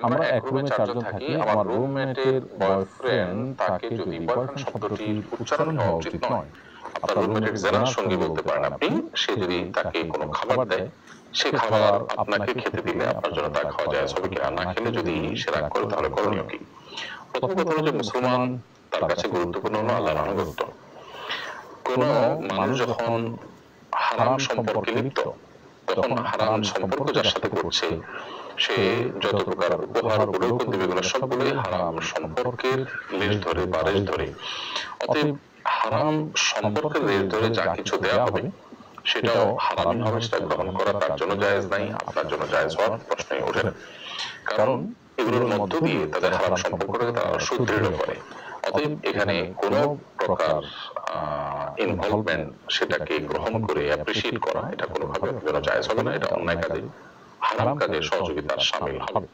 আমরা এক রুমে চারজন থাকি। আমার রুমমেটের বয়ফ্রেন্ড তাকে যদি, বয়ফ্রেন্ড শব্দটির উচ্চারণ হওয়া উচিত নয়। আপনার রুমমেটের জেনার সঙ্গী বলতে পারেন আপনি। সে যদি তাকে কোনো খাবার দেয়, সে খাবার আপনাকে খেতে দিলে আপনার জন্য তা খাওয়া জায়েজ হবে কিনা, না খেলে যদি সে রাগ করে তাহলে করণীয় কি? প্রথম কথা হলো যে মুসলমান তার কাছে গুরুত্বপূর্ণ হলো আল্লাহর আনুগত্য। কোন মানুষ যখন হারাম সম্পর্কে লিপ্ত, তখন হারাম সম্পর্ক যার সাথে করছে সে যত প্রকার উপহার উপলৌকন দেবে এগুলো সবগুলোই হারাম সম্পর্কের লেশ ধরে বা রেশ ধরে। অতএব হারাম সম্পর্কের রেশ ধরে যা কিছু দেয়া হবে সেটাও হারামই হবে, সেটা গ্রহণ করা তার জন্য জায়েজ নাই, আপনার জন্য জায়েজ হওয়ার প্রশ্নই ওঠে না। কারণ এগুলোর মধ্য দিয়ে তাদের হারাম সম্পর্কটাকে তারা সুদৃঢ় করে। অতএব এখানে কোন প্রকার ইনভলভমেন্ট সেটাকে গ্রহণ করে অ্যাপ্রিশিয়েট করা এটা কোনোভাবে জায়েজ হবে না, এটা অন্যায় কাজে, হারাম কাজে সহযোগিতার শামিল হবে।